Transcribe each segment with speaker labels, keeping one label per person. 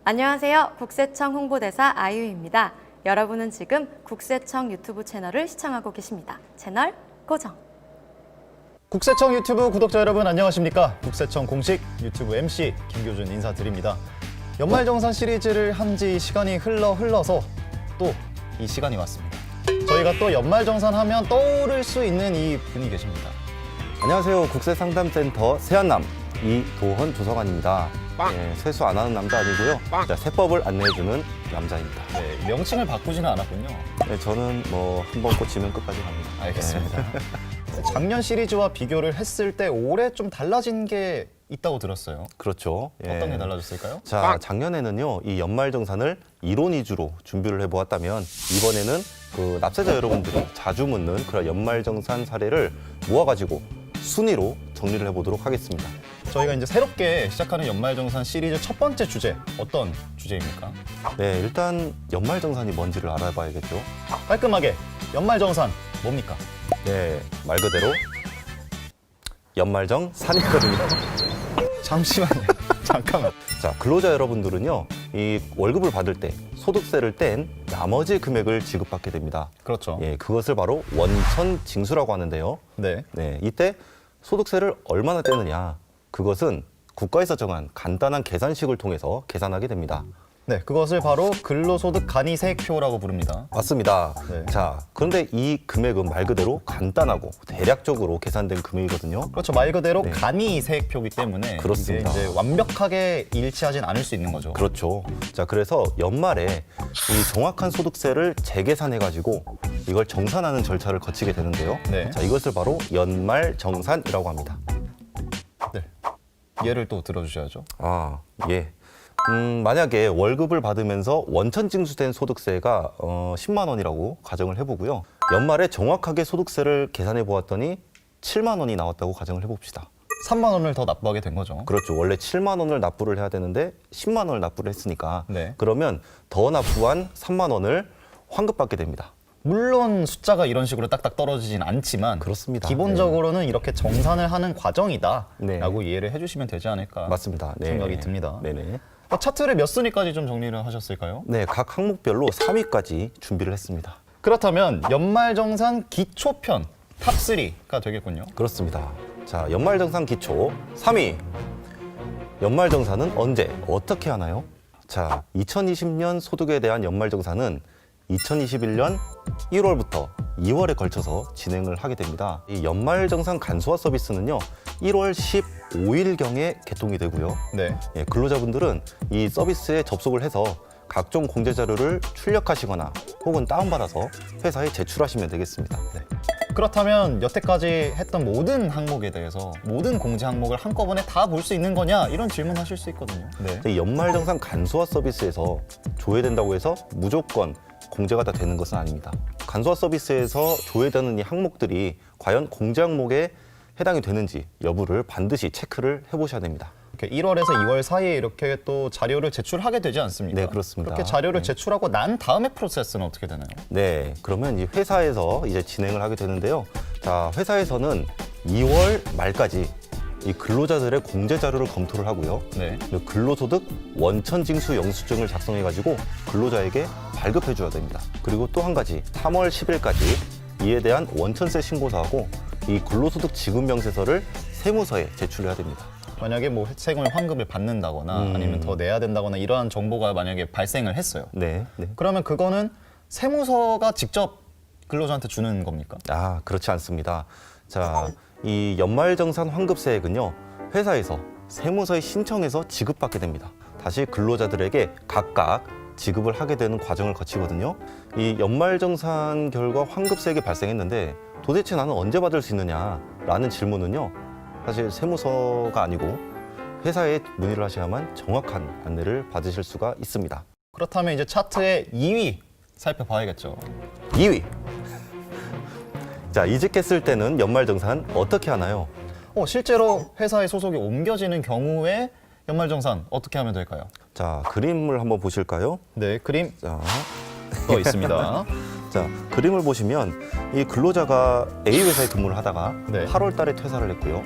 Speaker 1: 안녕하세요. 국세청 홍보대사 아이유입니다. 여러분은 지금 국세청 유튜브 채널을 시청하고 계십니다. 채널 고정.
Speaker 2: 국세청 유튜브 구독자 여러분 안녕하십니까? 국세청 공식 유튜브 MC 김교준 인사드립니다. 연말정산 시리즈를 한 지 시간이 흘러서 또 이 시간이 왔습니다. 저희가 또 연말정산 하면 떠오를 수 있는 이 분이 계십니다.
Speaker 3: 안녕하세요. 국세상담센터 세안남 이도헌 조성환입니다. 네, 세수 안 하는 남자 아니고요. 세법을 안내해주는 남자입니다.
Speaker 2: 네, 명칭을 바꾸지는 않았군요.
Speaker 3: 네, 저는 뭐 한 번 꽂히면 끝까지 갑니다.
Speaker 2: 알겠습니다. 작년 시리즈와 비교를 했을 때 올해 좀 달라진 게 있다고 들었어요.
Speaker 3: 그렇죠.
Speaker 2: 어떤 게 달라졌을까요?
Speaker 3: 자, 작년에는요, 이 연말정산을 이론 위주로 준비를 해보았다면 이번에는 그 납세자 여러분들이 자주 묻는 그런 연말정산 사례를 모아가지고 순위로 정리를 해보도록 하겠습니다.
Speaker 2: 저희가 이제 새롭게 시작하는 연말정산 시리즈 첫 번째 주제, 어떤 주제입니까?
Speaker 3: 네, 일단 연말정산이 뭔지를 알아봐야겠죠.
Speaker 2: 깔끔하게 연말정산 뭡니까?
Speaker 3: 네, 말 그대로 연말정산이거든요.
Speaker 2: 잠시만요. 잠깐만.
Speaker 3: 자, 근로자 여러분들은요, 이 월급을 받을 때 소득세를 뗀 나머지 금액을 지급받게 됩니다.
Speaker 2: 그렇죠.
Speaker 3: 예, 그것을 바로 원천징수라고 하는데요.
Speaker 2: 네.
Speaker 3: 네, 이때 소득세를 얼마나 떼느냐, 그것은 국가에서 정한 간단한 계산식을 통해서 계산하게 됩니다.
Speaker 2: 네, 그것을 바로 근로소득 간이세액표라고 부릅니다.
Speaker 3: 맞습니다.
Speaker 2: 네.
Speaker 3: 자, 그런데 이 금액은 말 그대로 간단하고 대략적으로 계산된 금액이거든요.
Speaker 2: 그렇죠. 말 그대로
Speaker 3: 네.
Speaker 2: 간이세액표이기 때문에
Speaker 3: 그렇습니다.
Speaker 2: 이게 이제 완벽하게 일치하진 않을 수 있는 거죠.
Speaker 3: 그렇죠. 자, 그래서 연말에 이 정확한 소득세를 재계산해가지고 이걸 정산하는 절차를 거치게 되는데요.
Speaker 2: 네.
Speaker 3: 자, 이것을 바로 연말정산이라고 합니다.
Speaker 2: 네. 예를 또 들어주셔야죠.
Speaker 3: 아, 예. 만약에 월급을 받으면서 원천징수된 소득세가 10만 원이라고 가정을 해보고요. 연말에 정확하게 소득세를 계산해 보았더니 7만 원이 나왔다고 가정을 해봅시다.
Speaker 2: 3만 원을 더 납부하게 된 거죠.
Speaker 3: 그렇죠. 원래 7만 원을 납부를 해야 되는데 10만 원을 납부를 했으니까
Speaker 2: 네.
Speaker 3: 그러면 더 납부한 3만 원을 환급받게 됩니다.
Speaker 2: 물론 숫자가 이런 식으로 딱딱 떨어지진 않지만
Speaker 3: 그렇습니다.
Speaker 2: 기본적으로는 이렇게 정산을 하는 과정이다라고
Speaker 3: 네.
Speaker 2: 이해를 해주시면 되지 않을까
Speaker 3: 맞습니다. 네.
Speaker 2: 생각이 듭니다.
Speaker 3: 네네.
Speaker 2: 차트를 몇 순위까지 좀 정리를 하셨을까요?
Speaker 3: 네, 각 항목별로 3위까지 준비를 했습니다.
Speaker 2: 그렇다면 연말정산 기초편 탑3가 되겠군요.
Speaker 3: 그렇습니다. 자, 연말정산 기초 3위. 연말정산은 언제, 어떻게 하나요? 자, 2020년 소득에 대한 연말정산은 2021년 1월부터 2월에 걸쳐서 진행을 하게 됩니다. 이 연말정산 간소화 서비스는요, 1월 15일경에 개통이 되고요.
Speaker 2: 네.
Speaker 3: 예, 근로자분들은 이 서비스에 접속을 해서 각종 공제 자료를 출력하시거나 혹은 다운받아서 회사에 제출하시면 되겠습니다.
Speaker 2: 네. 그렇다면 여태까지 했던 모든 항목에 대해서 모든 공제 항목을 한꺼번에 다 볼 수 있는 거냐 이런 질문하실 수 있거든요. 네.
Speaker 3: 이 연말정산 간소화 서비스에서 조회된다고 해서 무조건 공제가 다 되는 것은 아닙니다. 간소화 서비스에서 조회되는 이 항목들이 과연 공제 항목에 해당이 되는지 여부를 반드시 체크를 해보셔야 됩니다.
Speaker 2: 이렇게 1월에서 2월 사이에 이렇게 또 자료를 제출하게 되지 않습니까?
Speaker 3: 네, 그렇습니다.
Speaker 2: 그렇게 자료를
Speaker 3: 네.
Speaker 2: 제출하고 난 다음에 프로세스는 어떻게 되나요?
Speaker 3: 네, 그러면 이 회사에서 이제 진행을 하게 되는데요. 자, 회사에서는 2월 말까지 이 근로자들의 공제 자료를 검토를 하고요.
Speaker 2: 네.
Speaker 3: 그리고 근로소득 원천징수 영수증을 작성해가지고 근로자에게 발급해줘야 됩니다. 그리고 또 한 가지, 3월 10일까지 이에 대한 원천세 신고서하고 이 근로소득 지급 명세서를 세무서에 제출해야 됩니다.
Speaker 2: 만약에 뭐 세금을 환급을 받는다거나 아니면 더 내야 된다거나 이러한 정보가 만약에 발생을 했어요.
Speaker 3: 네, 네.
Speaker 2: 그러면 그거는 세무서가 직접 근로자한테 주는 겁니까?
Speaker 3: 아, 그렇지 않습니다. 자, 이 연말정산 환급세액은요, 회사에서 세무서에 신청해서 지급받게 됩니다. 다시 근로자들에게 각각 지급을 하게 되는 과정을 거치거든요. 이 연말정산 결과 환급세액이 발생했는데 도대체 나는 언제 받을 수 있느냐라는 질문은요, 사실 세무서가 아니고 회사에 문의를 하셔야만 정확한 안내를 받으실 수가 있습니다.
Speaker 2: 그렇다면 이제 차트의 2위 살펴봐야겠죠.
Speaker 3: 2위. 자, 이직했을 때는 연말정산 어떻게 하나요?
Speaker 2: 실제로 회사에 소속이 옮겨지는 경우에 연말정산 어떻게 하면 될까요?
Speaker 3: 자, 그림을 한번 보실까요?
Speaker 2: 네, 그림
Speaker 3: 자,
Speaker 2: 또 있습니다.
Speaker 3: 자, 그림을 보시면 이 근로자가 A 회사에 근무를 하다가
Speaker 2: 네.
Speaker 3: 8월 달에 퇴사를 했고요.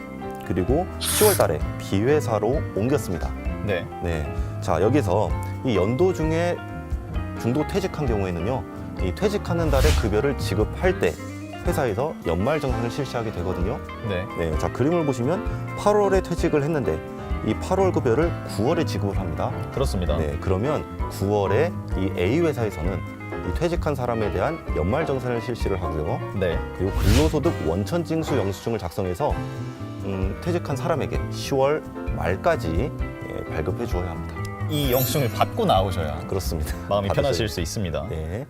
Speaker 3: 그리고 10월 달에 B 회사로 옮겼습니다.
Speaker 2: 네.
Speaker 3: 네. 자, 여기서 이 연도 중에 중도 퇴직한 경우에는요, 이 퇴직하는 달에 급여를 지급할 때 회사에서 연말정산을 실시하게 되거든요.
Speaker 2: 네.
Speaker 3: 네. 자, 그림을 보시면 8월에 퇴직을 했는데 이 8월 급여를 9월에 지급을 합니다.
Speaker 2: 그렇습니다.
Speaker 3: 네. 그러면 9월에 이 A 회사에서는 이 퇴직한 사람에 대한 연말정산을 실시를 하고요.
Speaker 2: 네.
Speaker 3: 그리고 근로소득 원천징수 영수증을 작성해서 퇴직한 사람에게 10월 말까지 발급해 주어야 합니다.
Speaker 2: 이 영수증을 받고 나오셔야
Speaker 3: 그렇습니다.
Speaker 2: 마음이
Speaker 3: 받으셔야
Speaker 2: 편하실 수 있습니다.
Speaker 3: 네.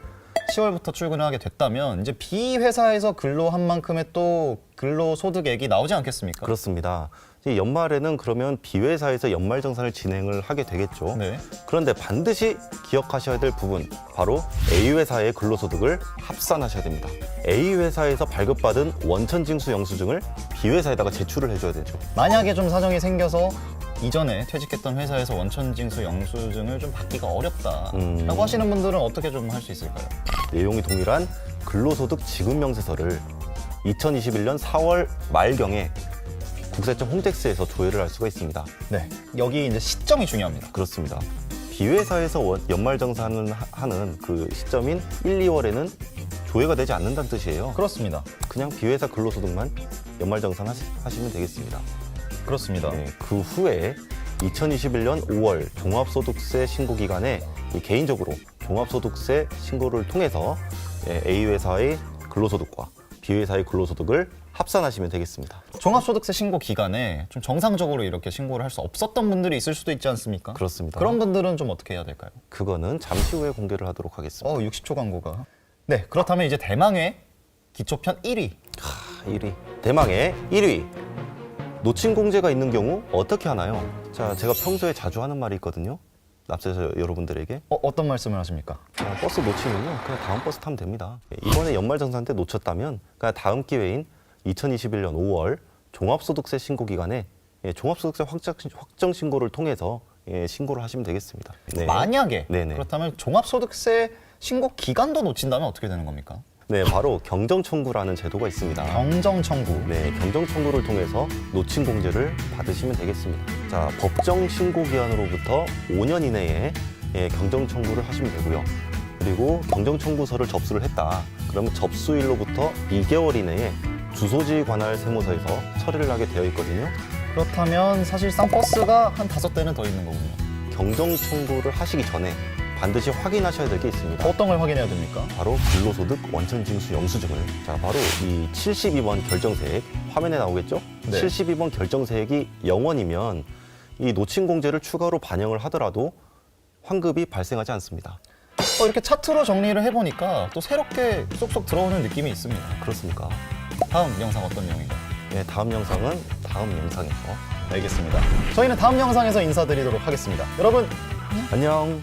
Speaker 2: 10월부터 출근을 하게 됐다면 이제 B 회사에서 근로한 만큼의 또 근로소득액이 나오지 않겠습니까?
Speaker 3: 그렇습니다. 이제 연말에는 그러면 B 회사에서 연말정산을 진행을 하게 되겠죠.
Speaker 2: 네.
Speaker 3: 그런데 반드시 기억하셔야 될 부분, 바로 A 회사의 근로소득을 합산하셔야 됩니다. A 회사에서 발급받은 원천징수 영수증을 B 회사에다가 제출을 해줘야 되죠.
Speaker 2: 만약에 좀 사정이 생겨서 이전에 퇴직했던 회사에서 원천징수 영수증을 좀 받기가 어렵다라고 하시는 분들은 어떻게 좀 할 수 있을까요?
Speaker 3: 내용이 동일한 근로소득 지급명세서를 2021년 4월 말경에 국세청 홈택스에서 조회를 할 수가 있습니다.
Speaker 2: 네. 여기 이제 시점이 중요합니다.
Speaker 3: 그렇습니다. 비회사에서 연말정산을 하는 그 시점인 1, 2월에는 조회가 되지 않는다는 뜻이에요.
Speaker 2: 그렇습니다.
Speaker 3: 그냥 비회사 근로소득만 연말정산 하시면 되겠습니다.
Speaker 2: 그렇습니다.
Speaker 3: 네, 그 후에 2021년 5월 종합소득세 신고 기간에 개인적으로 종합소득세 신고를 통해서 A 회사의 근로소득과 B 회사의 근로소득을 합산하시면 되겠습니다.
Speaker 2: 종합소득세 신고 기간에 좀 정상적으로 이렇게 신고를 할 수 없었던 분들이 있을 수도 있지 않습니까?
Speaker 3: 그렇습니다.
Speaker 2: 그런 분들은 좀 어떻게 해야 될까요?
Speaker 3: 그거는 잠시 후에 공개를 하도록 하겠습니다.
Speaker 2: 60초 광고가. 네, 그렇다면 이제 대망의 기초편 1위.
Speaker 3: 1위. 대망의 1위. 놓친 공제가 있는 경우 어떻게 하나요? 자, 제가 평소에 자주 하는 말이 있거든요. 납세자 여러분들에게.
Speaker 2: 어떤 말씀을 하십니까?
Speaker 3: 버스 놓치면요, 그냥 다음 버스 타면 됩니다. 이번에 연말정산 때 놓쳤다면 그냥 다음 기회인 2021년 5월 종합소득세 신고 기간에 종합소득세 확정 신고를 통해서 신고를 하시면 되겠습니다. 네.
Speaker 2: 만약에
Speaker 3: 네네.
Speaker 2: 그렇다면 종합소득세 신고 기간도 놓친다면 어떻게 되는 겁니까?
Speaker 3: 네, 바로 경정청구라는 제도가 있습니다.
Speaker 2: 경정청구.
Speaker 3: 네, 경정청구를 통해서 놓친 공제를 받으시면 되겠습니다. 자, 법정 신고 기한으로부터 5년 이내에 경정청구를 하시면 되고요. 그리고 경정청구서를 접수를 했다. 그러면 접수일로부터 2개월 이내에 주소지 관할 세무서에서 처리를 하게 되어 있거든요.
Speaker 2: 그렇다면 사실상 버스가 한 5대는 더 있는 거군요.
Speaker 3: 경정청구를 하시기 전에 반드시 확인하셔야 될 게 있습니다.
Speaker 2: 어떤 걸 확인해야 됩니까?
Speaker 3: 바로 근로소득 원천징수 영수증을. 자, 바로 이 72번 결정세액 화면에 나오겠죠?
Speaker 2: 네.
Speaker 3: 72번 결정세액이 0원이면 이 놓친 공제를 추가로 반영을 하더라도 환급이 발생하지 않습니다.
Speaker 2: 이렇게 차트로 정리를 해보니까 또 새롭게 쏙쏙 들어오는 느낌이 있습니다.
Speaker 3: 그렇습니까?
Speaker 2: 다음 영상 어떤 내용인가요?
Speaker 3: 네, 다음 영상은 다음 영상에서.
Speaker 2: 알겠습니다. 저희는 다음 영상에서 인사드리도록 하겠습니다. 여러분
Speaker 3: 안녕.